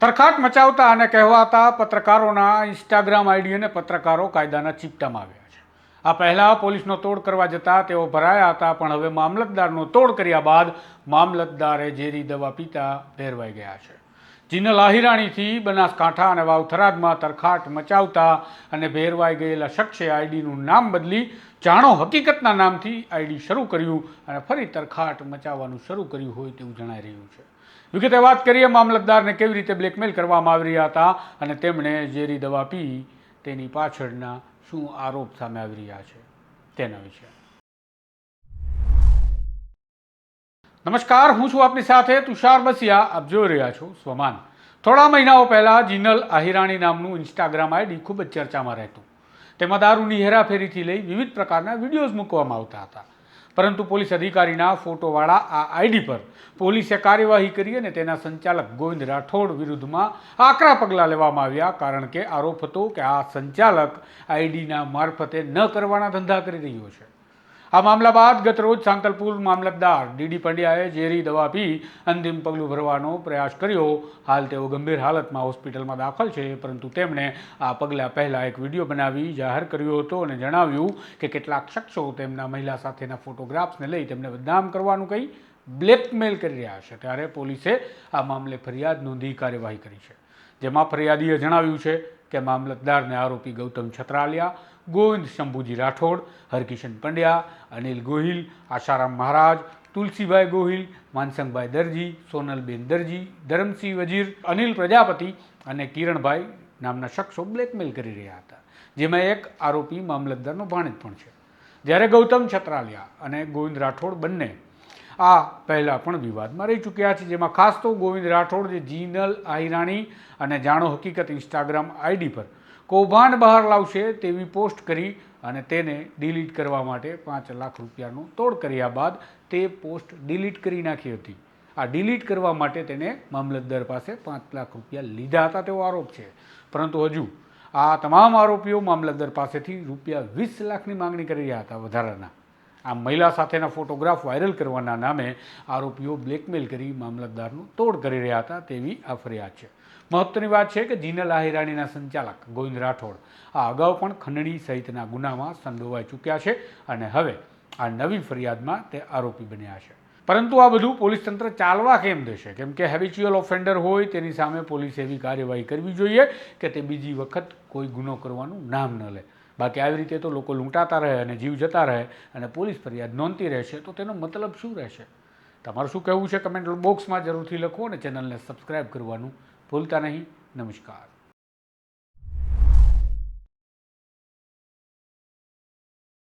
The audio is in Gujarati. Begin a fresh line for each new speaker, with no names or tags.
તરખાટ મચાવતા અને કહેવાતા પત્રકારોના ઇન્સ્ટાગ્રામ આઈડી અને પત્રકારો કાયદાના ચીપટામાં આવ્યા છે। આ પહેલાં પોલીસનો તોડ કરવા જતાં તેઓ ભરાયા હતા, પણ હવે મામલતદારનો તોડ કર્યા બાદ મામલતદારે ઝેરી દવા પીતા ભેરવાઈ ગયા છે। જીનલ આહિરાણીથી બનાસકાંઠા અને વાવથરાદમાં તરખાટ મચાવતા અને ભેરવાઈ ગયેલા શખ્સે આઈડીનું નામ બદલી જાણો હકીકતના નામથી આઈડી શરૂ કર્યું અને ફરી તરખાટ મચાવવાનું શરૂ કર્યું હોય તેવું જણાઈ રહ્યું છે। વિગતે વાત કરીએ મામલતદારને કેવી રીતે બ્લેકમેલ કરવામાં આવી રહ્યા હતા અને તેમણે ઝેરી દવા પી તેની પાછળના શું આરોપ સામે આવી રહ્યા છે તેના વિશે। નમસ્કાર, હું છું આપની સાથે તુષાર બસિયા। આપ જોઈ રહ્યા છો સ્વમાન। થોડા મહિનાઓ પહેલા જીનલ આહિરાણી નામનું ઇન્સ્ટાગ્રામ આઈડી ખૂબ જ ચર્ચામાં રહેતું। તેમાં દારૂની હેરાફેરીથી લઈ વિવિધ પ્રકારના વિડીયોઝ મૂકવામાં આવતા હતા, પરંતુ પોલીસ અધિકારીના ફોટોવાળા આ આઈડી પર પોલીસે કાર્યવાહી કરી અને તેના સંચાલક ગોવિંદ રાઠોડ વિરુદ્ધમાં આકરા પગલાં લેવામાં આવ્યા, કારણ કે આરોપ હતો કે આ સંચાલક આઈડીના મારફતે ન કરવાના ધંધા કરી રહ્યો છે। આ મામલા બાદ ગતરોજ સાંતલપુર મામલતદાર ડીડી પંડ્યાએ ઝેરી દવા પી અંતિમ પગલું ભરવાનો પ્રયાસ કર્યો। હાલ તેઓ ગંભીર હાલતમાં હોસ્પિટલમાં દાખલ છે, પરંતુ તેમણે આ પગલાં પહેલાં એક વિડીયો બનાવી જાહેર કર્યો હતો અને જણાવ્યું કે કેટલાક શખ્સો તેમના મહિલા સાથેના ફોટોગ્રાફ્સને લઈ તેમને બદનામ કરવાનું કહી બ્લેકમેલ કરી રહ્યા છે। ત્યારે પોલીસે આ મામલે ફરિયાદ નોંધી કાર્યવાહી કરી છે, જેમાં ફરિયાદીએ જણાવ્યું છે કે મામલતદારને આરોપી ગૌતમ છત્રાલિયા, ગોવિંદ શંભુજી રાઠોડ, હરકિશન પંડ્યા, અનિલ ગોહિલ, આશારામ મહારાજ, તુલસીભાઈ ગોહિલ, માનસંગભાઈ દરજી, સોનલબેન દરજી, ધરમસિંહ વજીર, અનિલ પ્રજાપતિ અને કિરણભાઈ નામના શખ્સો બ્લેકમેલ કરી રહ્યા હતા, જેમાં એક આરોપી મામલતદારનો ભાણેજ પણ છે। જ્યારે ગૌતમ છત્રાલિયા અને ગોવિંદ રાઠોડ બંને આ પહેલાં પણ વિવાદમાં રહી ચૂક્યા છે, જેમાં ખાસ તો ગોવિંદ રાઠોડ જે જીનલ આહિરાણી અને જાણો હકીકત ઇન્સ્ટાગ્રામ આઈડી પર કૌભાંડ બહાર લાવશે તેવી પોસ્ટ કરી અને તેને ડિલીટ કરવા માટે 5 લાખ રૂપિયાનો તોડ કર્યા બાદ તે પોસ્ટ ડિલીટ કરી નાખી હતી। આ ડિલીટ કરવા માટે તેને મામલતદાર પાસે 5 લાખ રૂપિયા લીધા હતા તેવો આરોપ છે, પરંતુ હજુ આ તમામ આરોપીઓ મામલતદાર પાસેથી રૂપિયા 20 લાખની માંગણી કરી રહ્યા હતા વધારાના। આ મહિલા સાથેના ફોટોગ્રાફ વાયરલ કરવાના નામે આરોપીઓ બ્લેકમેલ કરી મામલતદારનું તોડ કરી રહ્યા હતા તેવી આ ફરિયાદ છે। મહત્વની વાત છે કે જીનલ આહિરાણીના સંચાલક ગોવિંદ રાઠોડ આ અગાઉ પણ ખંડણી સહિતના ગુનામાં સંડોવાઈ ચૂક્યા છે અને હવે આ નવી ફરિયાદમાં તે આરોપી બન્યા છે। પરંતુ આ બધું પોલીસ તંત્ર ચાલવા કેમ દેશે? કેમ કે હેબિચ્યુઅલ ઓફેન્ડર હોય તેની સામે પોલીસે એવી કાર્યવાહી કરવી જોઈએ કે તે બીજી વખત કોઈ ગુનો કરવાનું નામ ન લે। બાકી આવી રીતે તો લોકો લૂંટાતા રહે અને જીવ જતા રહે અને પોલીસ ફરિયાદ નોંધતી રહેશે તો તેનો મતલબ શું રહેશે? તમારું શું કહેવું છે કમેન્ટ બોક્સમાં જરૂરથી લખો અને ચેનલને સબસ્ક્રાઈબ કરવાનું ભૂલતા નહીં। નમસ્કાર।